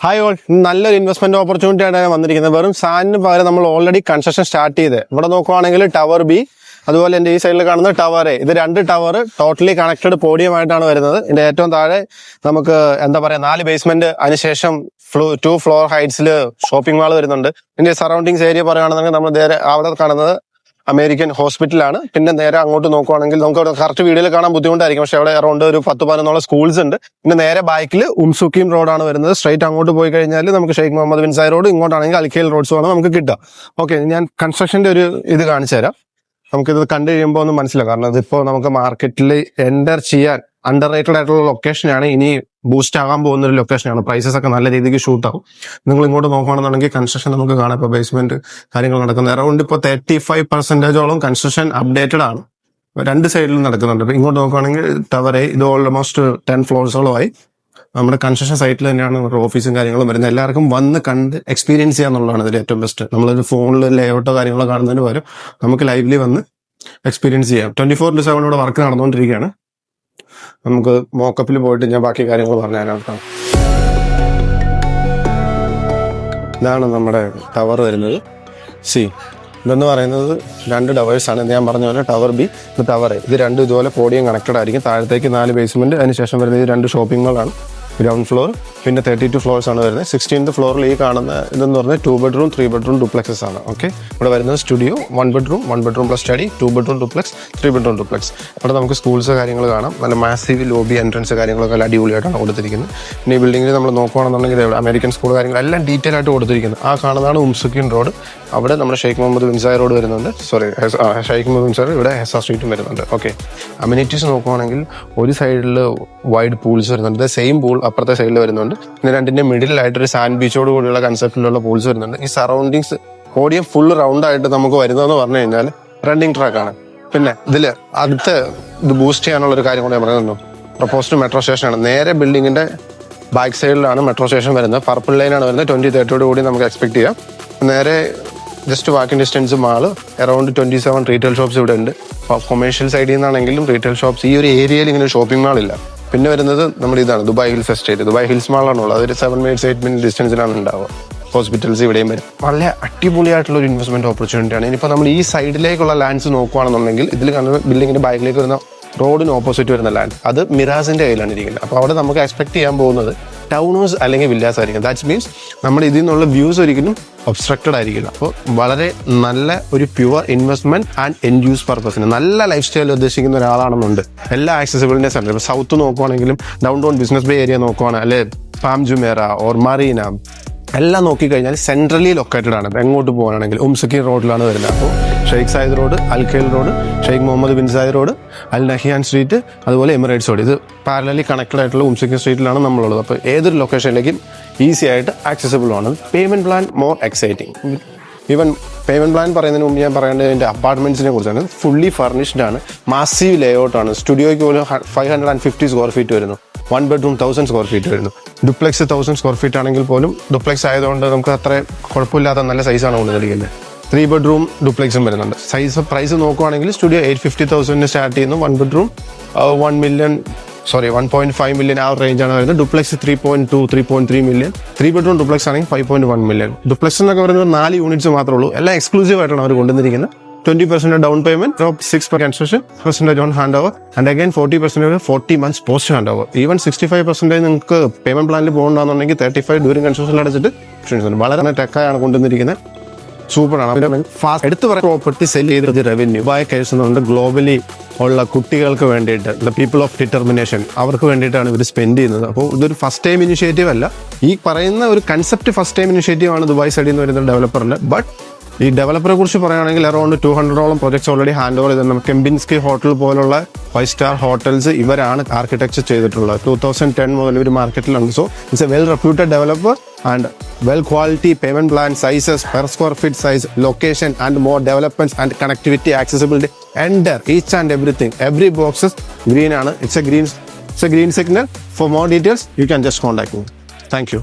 Hi all, നല്ലൊരു investment opportunity ആയിട്ടാണ് വന്നിരിക്കുന്നത്. വെറും സാൻഡിന് പകരം നമ്മൾ ഓൾറെഡി കൺസ്ട്രക്ഷൻ സ്റ്റാർട്ട് ചെയ്ത് ഇവിടെ നോക്കുവാണെങ്കിൽ ടവർ ബി, അതുപോലെ എൻ്റെ ഈ സൈഡിൽ കാണുന്ന ടവർ എ, ഇത് രണ്ട് ടവർ ടോട്ടലി കണക്റ്റഡ് പോഡിയമായിട്ടാണ് വരുന്നത്. ഇതിന്റെ ഏറ്റവും താഴെ നമുക്ക് എന്താ പറയുക 4 ബേസ്മെന്റ്, അതിനുശേഷം 2 ഫ്ലോർ ഹൈറ്റ്സിൽ ഷോപ്പിംഗ് മാൾ വരുന്നുണ്ട്. ഇതിന്റെ സറൗണ്ടിങ്സ് ഏരിയ പറയുകയാണെന്നുണ്ടെങ്കിൽ നമ്മൾ നേരെ അവിടെ കാണുന്നത് അമേരിക്കൻ ഹോസ്പിറ്റലാണ്. പിന്നെ നേരെ അങ്ങോട്ട് നോക്കുവാണെങ്കിൽ നമുക്ക് അവിടെ കറക്റ്റ് വീഡിയോയിൽ കാണാൻ ബുദ്ധിമുട്ടായിരിക്കും, പക്ഷെ അവിടെ അറൗണ്ട് ഒരു 10-11 സ്കൂൾസ് ഉണ്ട്. പിന്നെ നേരെ ബാക്കിൽ ഉംസുക്കീം റോഡാണ് വരുന്നത്. സ്ട്രൈറ്റ് അങ്ങോട്ട് പോയി കഴിഞ്ഞാൽ നമുക്ക് Sheikh Mohammed bin Zayed road, ഇങ്ങോട്ടാണെങ്കിൽ അൽഖേൽ റോഡ്സ് ആണ് നമുക്ക് കിട്ടുക. ഓക്കെ, ഞാൻ കൺസ്ട്രക്ഷന്റെ ഒരു ഇത് കാണിച്ചു തരാം. നമുക്കിത് കണ്ടു കഴിയുമ്പോൾ ഒന്ന് മനസ്സിലാവും. കാരണം ഇതിപ്പോൾ നമുക്ക് മാർക്കറ്റിൽ എൻ്റർ ചെയ്യാൻ അണ്ടർ റേറ്റഡ് ആയിട്ടുള്ള ലൊക്കേഷനാണ്, ഇനി ബൂസ്റ്റ് ആകാൻ പോകുന്ന ഒരു ലൊക്കേഷനാണ്. പ്രൈസസ് ഒക്കെ നല്ല രീതിക്ക് ഷൂട്ട് ആവും. നിങ്ങൾ ഇങ്ങോട്ട് നോക്കുകയാണെന്നുണ്ടെങ്കിൽ കൺസ്ട്രക്ഷൻ നമുക്ക് കാണാം. ഇപ്പോൾ ബേസ്മെന്റ് കാര്യങ്ങൾ നടക്കുന്നത് അറൗണ്ട് ഇപ്പോൾ 35% കൺസ്ട്രക്ഷൻ അപ്ഡേറ്റഡ് ആണ്. രണ്ട് സൈഡിലും നടക്കുന്നുണ്ട്. ഇപ്പൊ ഇങ്ങോട്ട് നോക്കുകയാണെങ്കിൽ ടവർ എ, ഇത് ഓൾമോസ്റ്റ് 10 ഫ്ലോർസോളമായി നമ്മുടെ കൺസ്ട്രക്ഷൻ സൈറ്റിൽ തന്നെയാണ് നമ്മുടെ ഓഫീസും കാര്യങ്ങളും വരുന്നത്. എല്ലാവർക്കും വന്ന് കണ്ട് എക്സ്പീരിയൻസ് ചെയ്യാന്നുള്ളതാണ് ഇതിൽ ഏറ്റവും ബെസ്റ്റ്. നമ്മളൊരു ഫോണിൽ ലേഔട്ടോ കാര്യങ്ങളോ കാണുന്നതിന് പകരം നമുക്ക് ലൈവ്ലി വന്ന് എക്സ്പീരിയൻസ് ചെയ്യാം. 24/7 ഇവിടെ വർക്ക് നടന്നുകൊണ്ടിരിക്കുകയാണ്. നമുക്ക് മോക്കപ്പിൽ പോയിട്ട് ഞാൻ ബാക്കി കാര്യങ്ങൾ പറഞ്ഞുതരാം. ഇതാണ് നമ്മുടെ ടവർ വരുന്നത്. ഇതെന്ന് പറയുന്നത് 2 ടവേഴ്സാണ്. ഞാൻ പറഞ്ഞ പോലെ ടവർ ബി, ടവർ എ, ഇത് രണ്ടും ഇതുപോലെ പോഡിയം കണക്റ്റഡ് ആയിരിക്കും. താഴത്തേക്ക് 4 ബേസ്മെന്റ്, അതിനുശേഷം വരുന്നത് 2 ഷോപ്പിംഗ് മാളാണ്. ഗ്രൗണ്ട് ഫ്ലോർ, പിന്നെ 32 ഫ്ലോർസ് ആണ് വരുന്നത്. 16th ഫ്ലോറിൽ ഈ കാണുന്ന ഇതെന്ന് പറഞ്ഞാൽ 2 ബെഡ്റൂം 3 ബെഡ്റൂം ഡുപ്ലെക്സസ് ആണ്. ഓക്കെ, ഇവിടെ വരുന്നത് studio, 1 bedroom plus study, 2 bedroom duplex, 3 bedroom duplex. ഇവിടെ നമുക്ക് സ്കൂൾസ് കാര്യങ്ങൾ കാണാം. നല്ല മാസീവ് ലോബി, എൻട്രൻസ് കാര്യങ്ങളൊക്കെ നല്ല അടിപൊളിയായിട്ടാണ് കൊടുത്തിരിക്കുന്നത്. പിന്നെ ഈ ബിൽഡിങ്ങിൽ നമ്മൾ നോക്കുകയാണെന്നുണ്ടെങ്കിൽ അമേരിക്കൻ സ്കൂൾ കാര്യങ്ങളെല്ലാം ഡീറ്റെയിൽ ആയിട്ട് കൊടുത്തിരിക്കുന്നത്. ആ കാണുന്നതാണ് ഉംസുക്കീൻ റോഡ്. അവിടെ നമ്മുടെ Sheikh Mohammed bin Zayed road വരുന്നുണ്ട്. ഷെയ്ഖ് മുഹമ്മദ് ബിൻ സായ്, ഇവിടെ ഹെസ സ്ട്രീറ്റും വരുന്നുണ്ട്. ഓക്കെ, അമ്യൂണിറ്റീസ് നോക്കുകയാണെങ്കിൽ ഒരു സൈഡിൽ വൈഡ് പൂൾസ് വരുന്നുണ്ട്, സെയിം പൂൾ അപ്പുറത്തെ സൈഡിൽ വരുന്നുണ്ട്. പിന്നെ രണ്ടിന്റെ മിഡിലായിട്ട് ഒരു സാൻഡ് ബീച്ചോട് കൂടിയുള്ള കൺസെപ്റ്റിലുള്ള പൂൾസ് വരുന്നുണ്ട്. ഈ സറൗണ്ടിങ്സ് പോഡിയം ഫുൾ റൗണ്ട് ആയിട്ട് നമുക്ക് വരുന്നതെന്ന് പറഞ്ഞു കഴിഞ്ഞാൽ റണ്ണിങ് ട്രാക്കാണ്. പിന്നെ ഇതില് അടുത്ത് ഇത് ബൂസ്റ്റ് ചെയ്യാനുള്ള ഒരു കാര്യം കൂടെ ഞാൻ പറയുന്നു. പ്രൊപ്പോസ്ഡ് മെട്രോ സ്റ്റേഷനാണ്. നേരെ ബിൽഡിങ്ങിന്റെ ബാക്ക് സൈഡിലാണ് മെട്രോ സ്റ്റേഷൻ വരുന്നത്. പർപ്പിൾ ലൈനാണ് വരുന്നത്. 2030 കൂടി നമുക്ക് എക്സ്പെക്ട് ചെയ്യാം. നേരെ just walking distance mall, around 27 retail shops ഇവിടെ ഉണ്ട്. കൊമേഴ്ഷ്യൽ സൈഡിൽ നിന്നാണെങ്കിലും റീറ്റെയിൽ ഷോപ്സ്. ഈ ഒരു ഏരിയയിൽ ഇങ്ങനെ ഷോപ്പിംഗ് മാൾ ഇല്ല. പിന്നെ വരുന്നത് നമ്മുടെ ഇതാണ് Dubai Hills Estate. Dubai Hills മാളാണുള്ളത്. അതൊരു 7 minutes 8 minutes ഡിസ്റ്റൻസിലാണ് ഉണ്ടാവുക. ഹോസ്പിറ്റൽസ് ഇവിടെയും വരും. വളരെ അടിപൊളിയായിട്ടുള്ള ഒരു ഇൻവെസ്റ്റ്മെന്റ് ഓപ്പർച്യൂണിറ്റിയാണ്. ഇനിയിപ്പോൾ നമ്മൾ ഈ സൈഡിലേക്കുള്ള ലാൻഡ്സ് നോക്കുകയാണെന്നുണ്ടെങ്കിൽ ഇതിൽ കാണുന്ന ബിൽഡിങ്ങിന്റെ ബാക്കിലേക്ക് വരുന്ന റോഡിന് ഓപ്പോസിറ്റ് വരുന്ന ലാൻഡ്, അത് മിറാസിന്റെ കയ്യിലാണ് ഇരിക്കുന്നത്. അപ്പോൾ അവിടെ നമുക്ക് എക്സ്പെക്ട് ചെയ്യാൻ പോകുന്നത് ടൗൺ ഹൗസ് അല്ലെങ്കിൽ വില്ലാസ് ആയിരിക്കും. ദാറ്റ് മീൻസ് നമ്മൾ ഇതിൽ നിന്നുള്ള വ്യൂസ് ഒരിക്കലും ഒബ്സ്ട്രക്റ്റഡ് ആയിരിക്കില്ല. അപ്പോൾ വളരെ നല്ല ഒരു pure investment and end use പർപ്പസിന് നല്ല ലൈഫ് സ്റ്റൈൽ ഉദ്ദേശിക്കുന്ന ഒരാളാണെന്നുണ്ട്. എല്ലാ ആക്സസിബിലിറ്റീസ് ഉണ്ട്. ഇപ്പോൾ സൗത്ത് നോക്കുവാണെങ്കിലും down town business bay area നോക്കുവാണ്, അല്ലെ പാം ജുമേറ ഓർ മറീന, എല്ലാം നോക്കിക്കഴിഞ്ഞാൽ സെൻട്രലി ലൊക്കേറ്റഡ് ആണ്. എങ്ങോട്ട് പോകാനാണെങ്കിൽ ഉംസുക്കീൻ റോഡിലാണ് വരുന്നത്. അപ്പോൾ Sheikh Zayed road, Al Khail road, Sheikh Mohammed bin Zayed road, Al Nahyan street, അതുപോലെ എമിറേറ്റ്സ് റോഡ്, ഇത് പാരലലി കണക്റ്റഡ് ആയിട്ടുള്ള ഉംസുക്കീൻ സ്ട്രീറ്റിലാണ് നമ്മളുള്ളത്. അപ്പോൾ ഏതൊരു ലൊക്കേഷനിലേക്കും ഈസി ആയിട്ട് ആക്സസിബിൾ ആണ്. Payment plan more exciting. Even payment plan പറയുന്നതിന് മുമ്പ് ഞാൻ പറയേണ്ടത് എൻ്റെ അപ്പാർട്ട്മെന്റ്സിനെ കുറിച്ചാണ്. ഫുള്ളി ഫർണിഷ്ഡ് ആണ്, മാസീവ് ലേഔട്ടാണ്. സ്റ്റുഡിയോയ്ക്ക് പോലും 550 സ്ക്വയർ ഫീറ്റ് വരുന്നു. 1 ബെഡ്റൂം 1000 സ്ക്വയർ ഫീറ്റ് വരുന്നു. ഡുപ്ലെക്സ് 1000 സ്ക്വയർ ഫീറ്റ് ആണെങ്കിൽ പോലും ഡുപ്ലെക്സ് ആയതുകൊണ്ട് നമുക്ക് അത്ര കുഴപ്പമില്ലാത്ത നല്ല സൈസാണ് കൊണ്ടുവന്നിരിക്കുന്നത്. 3 ബെഡ്റൂം ഡുപ്ലെക്സും വരുന്നുണ്ട്. പ്രൈസ് നോക്കുവാണെങ്കിൽ സ്റ്റുഡിയോ 850,000 സ്റ്റാർട്ട് ചെയ്യുന്നു. 1 ബെഡ്റൂം 1.5 million ആ റേഞ്ചാണ് വരുന്നത്. Duplex 3.2 3.3 million. 3 ബെഡ്റൂം ഡുപ്ലെക്സ് ആണെങ്കിൽ 5.1 million. ഡുപ്ലെക്സ് എന്നൊക്കെ പറയുന്നത് 4 യൂണിറ്റ്സ് മാത്രമേ ഉള്ളൂ. എല്ലാം എക്സ്ക്ലൂസീവ് ആയിട്ടാണ് അവർ കൊണ്ടുവന്നിരിക്കുന്നത്. 20% down payment, 6% construction, % on hand over, and again 40% 40 months post hand over. Even 65% നിങ്ങൾക്ക് പേയ്മെന്റ് പ്ലാനിൽ പോകണമെന്നുണ്ടെങ്കിൽ 35 ഡ്യൂറിംഗ് കൺസ്ട്രക്ഷൻ അടച്ചിട്ട് വളരെ ടെക്കായാണ് കൊണ്ടുവന്നിരിക്കുന്നത്. സൂപ്പറാണ്. ഫാസ്റ്റ് എടുത്ത് പറയുന്ന പ്രോപ്പർട്ടി സെൽ ചെയ്ത് റവന്യൂ ബായ് കേസുന്നുണ്ട്. ഗ്ലോബലി ഉള്ള കുട്ടികൾക്ക് വേണ്ടിയിട്ട്, ദ പീപ്പിൾ ഓഫ് ഡിറ്റർമിനേഷൻ, അവർക്ക് വേണ്ടിയിട്ടാണ് ഇവർ സ്പെൻഡ് ചെയ്യുന്നത്. അപ്പോൾ ഇതൊരു ഫസ്റ്റ് ടൈം ഇനിഷ്യേറ്റീവ് അല്ല. ഈ പറയുന്ന ഒരു കൺസെപ്റ്റ് ഫസ്റ്റ് ടൈം ഇനിഷ്യേറ്റീവ് ആണ് ദുബായ് സൈഡിൽ നിന്ന് വരുന്ന ഡെവലപ്പറിന്. ബട്ട് ഈ ഡെവലപ്പറെ കുറിച്ച് പറയുകയാണെങ്കിൽ അറൗണ്ട് 200ഓളം പ്രോജക്ട്സ് ഓൾറെഡി ഹാൻഡ് ഓവർ ചെയ്തിട്ടുണ്ട്. കെമ്പിൻസ്കി ഹോട്ടൽ പോലുള്ള 5-star ഹോട്ടൽസ് ഇവരാണ് ആർക്കിടെക്ചർ ചെയ്തിട്ടുള്ളത്. 2010 മുതൽ ഇവർ മാർക്കറ്റിലുണ്ട്. So it's a well reputed developer and well quality payment plan, sizes, per square feet size, location and more developments and connectivity, accessibility, each and everything. Every boxes green ആണ്. It's a green signal. For more details you can just contact me. Thank U.